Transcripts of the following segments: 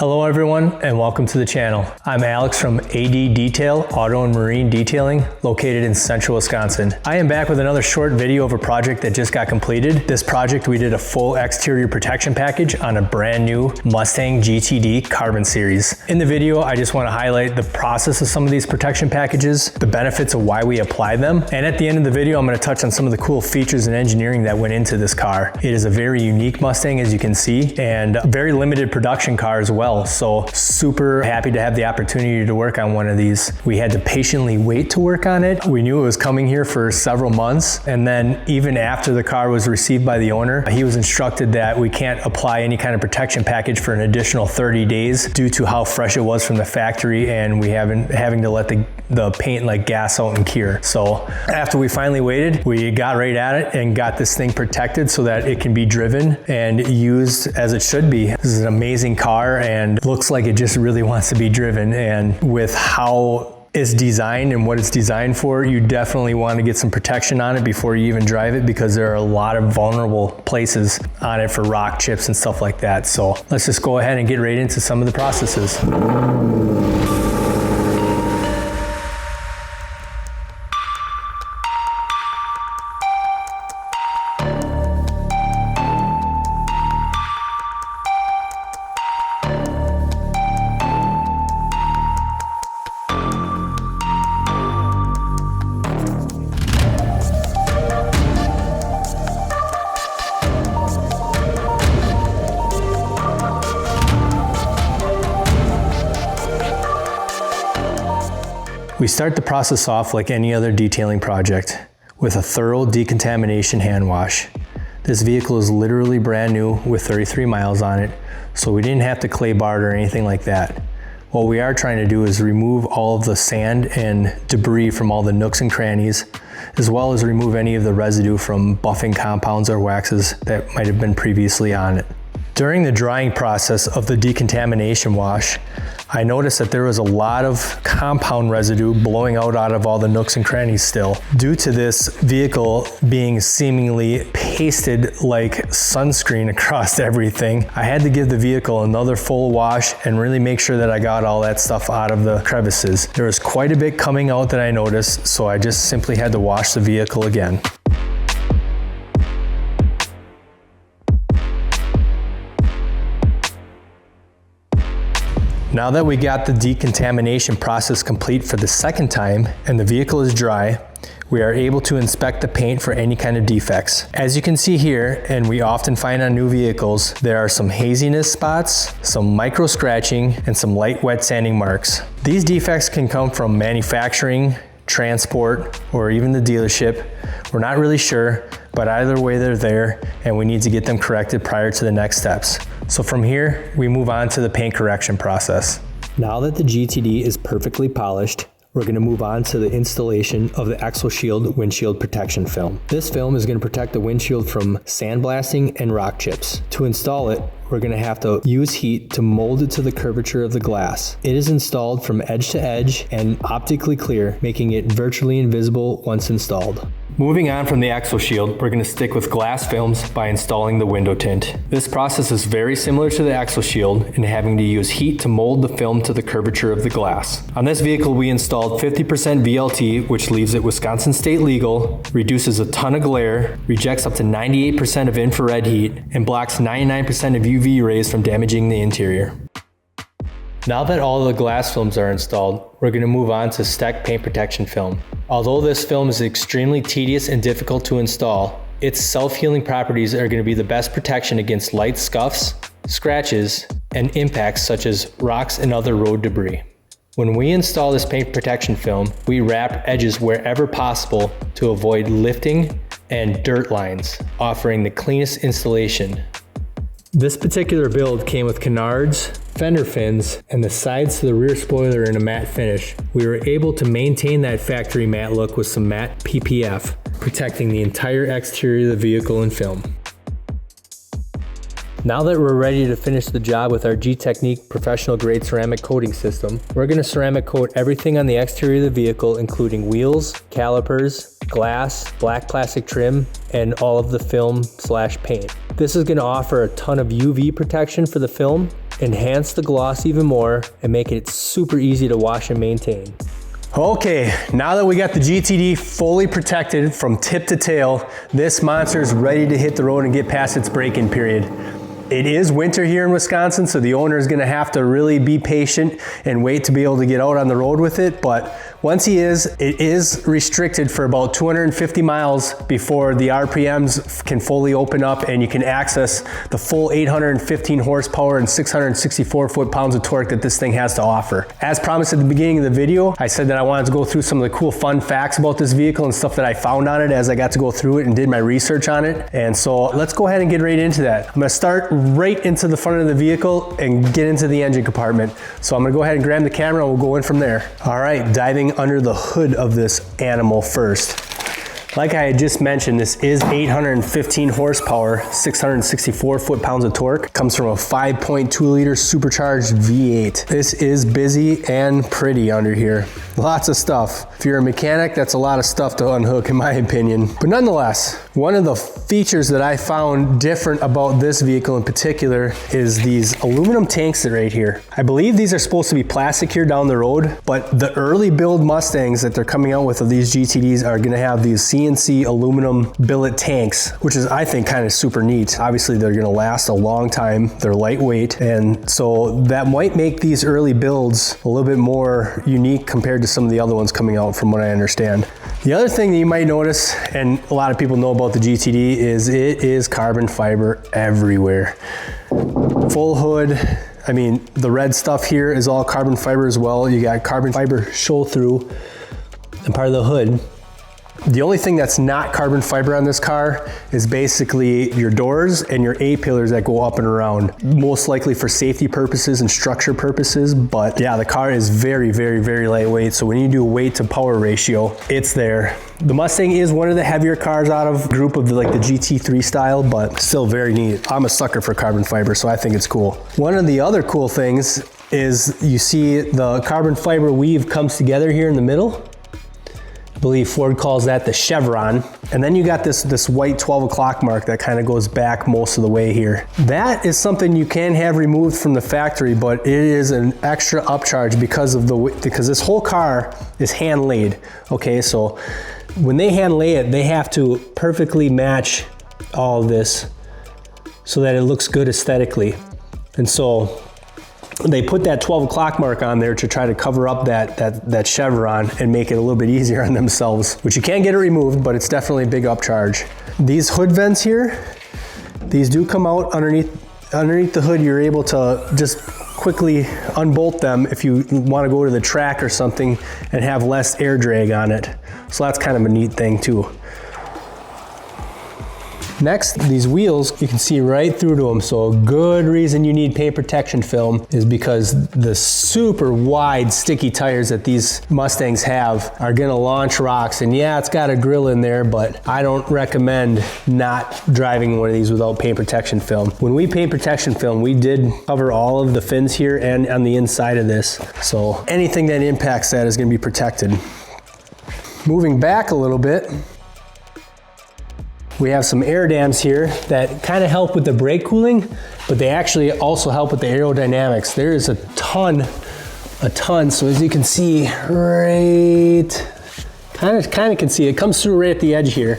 Hello everyone and welcome to the channel. I'm Alex from AD Detail, Auto and Marine Detailing, located in central Wisconsin. I am back with another short video of a project that just got completed. This project, we did a full exterior protection package on a brand new Mustang GTD Carbon Series. In the video, I just want to highlight the process of some of these protection packages, the benefits of why we apply them, and at the end of the video, I'm going to touch on some of the cool features and engineering that went into this car. It is a very unique Mustang, as you can see, and a very limited production car as well. So super happy to have the opportunity to work on one of these. We had to patiently wait to work on it. We knew it was coming here for several months, and then even after the car was received by the owner, he was instructed that we can't apply any kind of protection package for an additional 30 days due to how fresh it was from the factory, and we having to let the paint like gas out and cure. So after we finally waited, we got right at it and got this thing protected so that it can be driven and used as it should be. This is an amazing car and looks like it just really wants to be driven, and with how it's designed and what it's designed for, you definitely want to get some protection on it before you even drive it, because there are a lot of vulnerable places on it for rock chips and stuff like that. So let's just go ahead and get right into some of the processes. We start the process off like any other detailing project with a thorough decontamination hand wash. This vehicle is literally brand new with 33 miles on it, so we didn't have to clay bar it or anything like that. What we are trying to do is remove all of the sand and debris from all the nooks and crannies, as well as remove any of the residue from buffing compounds or waxes that might have been previously on it. During the drying process of the decontamination wash, I noticed that there was a lot of compound residue blowing out of all the nooks and crannies still. Due to this vehicle being seemingly pasted like sunscreen across everything, I had to give the vehicle another full wash and really make sure that I got all that stuff out of the crevices. There was quite a bit coming out that I noticed, so I just simply had to wash the vehicle again. Now that we got the decontamination process complete for the second time and the vehicle is dry, we are able to inspect the paint for any kind of defects. As you can see here, and we often find on new vehicles, there are some haziness spots, some micro scratching, and some light wet sanding marks. These defects can come from manufacturing, transport, or even the dealership. We're not really sure, but either way they're there and we need to get them corrected prior to the next steps. So from here, we move on to the paint correction process. Now that the GTD is perfectly polished, we're going to move on to the installation of the ExoShield Windshield Protection Film. This film is going to protect the windshield from sandblasting and rock chips. To install it, we're going to have to use heat to mold it to the curvature of the glass. It is installed from edge to edge and optically clear, making it virtually invisible once installed. Moving on from the ExoShield, we're going to stick with glass films by installing the window tint. This process is very similar to the ExoShield in having to use heat to mold the film to the curvature of the glass. On this vehicle, we installed 50% VLT, which leaves it Wisconsin state legal, reduces a ton of glare, rejects up to 98% of infrared heat, and blocks 99% of UV rays from damaging the interior. Now that all the glass films are installed, we're going to move on to STEK Paint Protection Film. Although this film is extremely tedious and difficult to install, its self-healing properties are going to be the best protection against light scuffs, scratches, and impacts such as rocks and other road debris. When we install this paint protection film, we wrap edges wherever possible to avoid lifting and dirt lines, offering the cleanest installation. This particular build came with canards, fender fins, and the sides to the rear spoiler in a matte finish. We were able to maintain that factory matte look with some matte PPF, protecting the entire exterior of the vehicle in film. Now that we're ready to finish the job with our Gtechniq professional grade ceramic coating system, we're going to ceramic coat everything on the exterior of the vehicle, including wheels, calipers, glass, black plastic trim, and all of the film/paint. This is going to offer a ton of UV protection for the film enhance the gloss even more and make it super easy to wash and maintain. Okay, now that we got the GTD fully protected from tip to tail, this monster is ready to hit the road and get past its break-in period. It is winter here in Wisconsin, so the owner is gonna have to really be patient and wait to be able to get out on the road with it, but once he is, it is restricted for about 250 miles before the RPMs can fully open up and you can access the full 815 horsepower and 664 foot-pounds of torque that this thing has to offer. As promised at the beginning of the video, I said that I wanted to go through some of the cool fun facts about this vehicle and stuff that I found on it as I got to go through it and did my research on it. And so let's go ahead and get right into that. I'm gonna start right into the front of the vehicle and get into the engine compartment. So I'm gonna go ahead and grab the camera and we'll go in from there. All right, diving under the hood of this animal first. Like I had just mentioned, this is 815 horsepower, 664 foot-pounds of torque. Comes from a 5.2 liter supercharged V8. This is busy and pretty under here. Lots of stuff. If you're a mechanic, that's a lot of stuff to unhook in my opinion. But nonetheless, one of the features that I found different about this vehicle in particular is these aluminum tanks right here. I believe these are supposed to be plastic here down the road, but the early build Mustangs that they're coming out with of these GTDs are gonna have these CNC aluminum billet tanks, which is, I think, kind of super neat. Obviously, they're gonna last a long time. They're lightweight, and so that might make these early builds a little bit more unique compared to some of the other ones coming out from what I understand. The other thing that you might notice, and a lot of people know about the GTD, is it is carbon fiber everywhere. Full hood. I mean, the red stuff here is all carbon fiber as well. You got carbon fiber show through and part of the hood. The only thing that's not carbon fiber on this car is basically your doors and your A-pillars that go up and around, most likely for safety purposes and structure purposes. But yeah, the car is very, very, very lightweight. So when you do weight to power ratio, it's there. The Mustang is one of the heavier cars out of the group of the GT3 style, but still very neat. I'm a sucker for carbon fiber, so I think it's cool. One of the other cool things is you see the carbon fiber weave comes together here in the middle. I believe Ford calls that the chevron. And then you got this white 12 o'clock mark that kind of goes back most of the way here. That is something you can have removed from the factory, but it is an extra upcharge because this whole car is hand laid. Okay, so when they hand lay it, they have to perfectly match all of this so that it looks good aesthetically. And so they put that 12 o'clock mark on there to try to cover up that chevron and make it a little bit easier on themselves, which you can get it removed, but it's definitely a big upcharge. These hood vents here, these do come out underneath the hood. You're able to just quickly unbolt them if you want to go to the track or something and have less air drag on it. So that's kind of a neat thing too. Next, these wheels, you can see right through to them. So a good reason you need paint protection film is because the super wide sticky tires that these Mustangs have are gonna launch rocks. And yeah, it's got a grill in there, but I don't recommend not driving one of these without paint protection film. When we paint protection film, we did cover all of the fins here and on the inside of this. So anything that impacts that is gonna be protected. Moving back a little bit, we have some air dams here that kind of help with the brake cooling, but they actually also help with the aerodynamics. There is a ton. So as you can see, kind of can see, it comes through right at the edge here,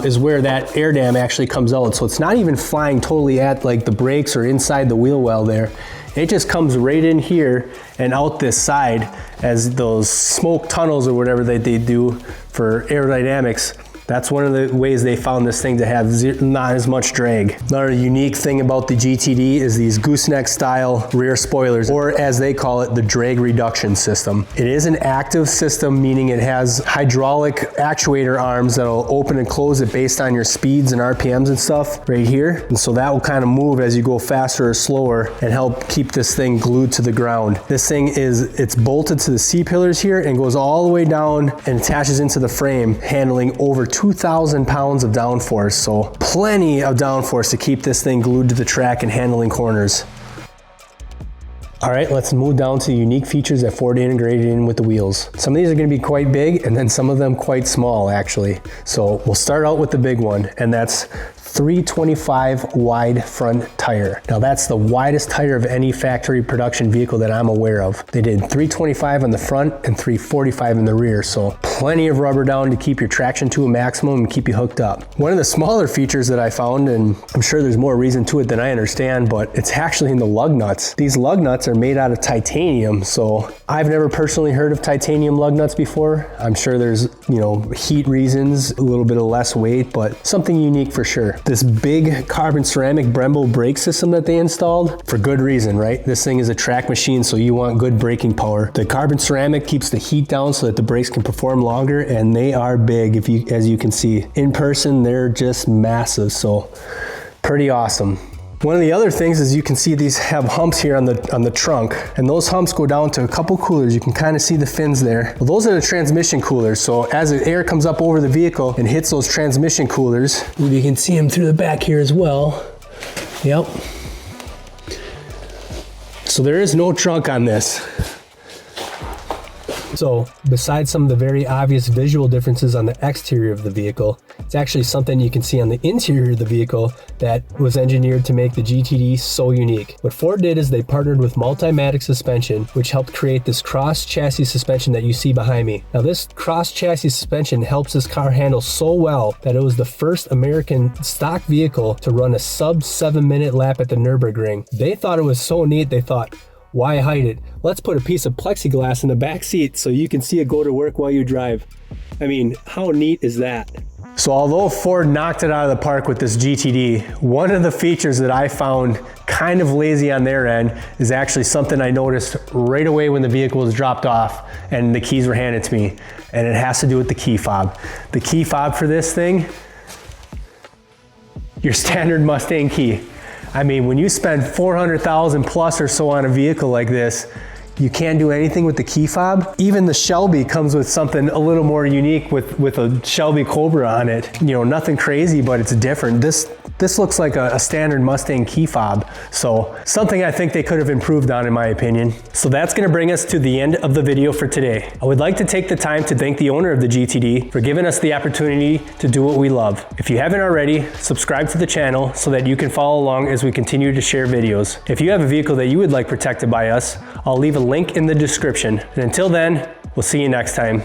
is where that air dam actually comes out. So it's not even flying totally at like the brakes or inside the wheel well there. It just comes right in here and out this side as those smoke tunnels or whatever that they do for aerodynamics. That's one of the ways they found this thing to have not as much drag. Another unique thing about the GTD is these gooseneck style rear spoilers, or as they call it, the drag reduction system. It is an active system, meaning it has hydraulic actuator arms that'll open and close it based on your speeds and RPMs and stuff right here. And so that will kind of move as you go faster or slower and help keep this thing glued to the ground. This thing it's bolted to the C-pillars here and goes all the way down and attaches into the frame, handling over 2,000 pounds of downforce, so plenty of downforce to keep this thing glued to the track and handling corners. All right, let's move down to the unique features that Ford integrated in with the wheels. Some of these are gonna be quite big and then some of them quite small actually. So we'll start out with the big one, and that's 325 wide front tire. Now that's the widest tire of any factory production vehicle that I'm aware of. They did 325 on the front and 345 in the rear, so plenty of rubber down to keep your traction to a maximum and keep you hooked up. One of the smaller features that I found, and I'm sure there's more reason to it than I understand, but it's actually in the lug nuts. These lug nuts are made out of titanium, so I've never personally heard of titanium lug nuts before. I'm sure there's, you know, heat reasons, a little bit of less weight, but something unique for sure. This big carbon ceramic Brembo brake system that they installed, for good reason, right? This thing is a track machine, so you want good braking power. The carbon ceramic keeps the heat down so that the brakes can perform longer, and they are big, as you can see. In person, they're just massive, so pretty awesome. One of the other things is you can see these have humps here on the trunk, and those humps go down to a couple coolers. You can kind of see the fins there. Well, those are the transmission coolers, so as the air comes up over the vehicle and hits those transmission coolers, you can see them through the back here as well. Yep. So there is no trunk on this. So besides some of the very obvious visual differences on the exterior of the vehicle, it's actually something you can see on the interior of the vehicle that was engineered to make the GTD so unique. What Ford did is they partnered with Multimatic Suspension, which helped create this cross chassis suspension that you see behind me. Now this cross chassis suspension helps this car handle so well that it was the first American stock vehicle to run a sub 7-minute lap at the Nürburgring. They thought it was so neat, they thought, why hide it? Let's put a piece of plexiglass in the back seat so you can see it go to work while you drive. I mean, how neat is that? So although Ford knocked it out of the park with this GTD, one of the features that I found kind of lazy on their end is actually something I noticed right away when the vehicle was dropped off and the keys were handed to me, and it has to do with the key fob. The key fob for this thing, your standard Mustang key. I mean, when you spend $400,000 plus or so on a vehicle like this, you can't do anything with the key fob. Even the Shelby comes with something a little more unique with a Shelby Cobra on it. You know, nothing crazy, but it's different. This looks like a standard Mustang key fob. So something I think they could have improved on, in my opinion. So that's gonna bring us to the end of the video for today. I would like to take the time to thank the owner of the GTD for giving us the opportunity to do what we love. If you haven't already, subscribe to the channel so that you can follow along as we continue to share videos. If you have a vehicle that you would like protected by us, I'll leave a link in the description. And until then, we'll see you next time.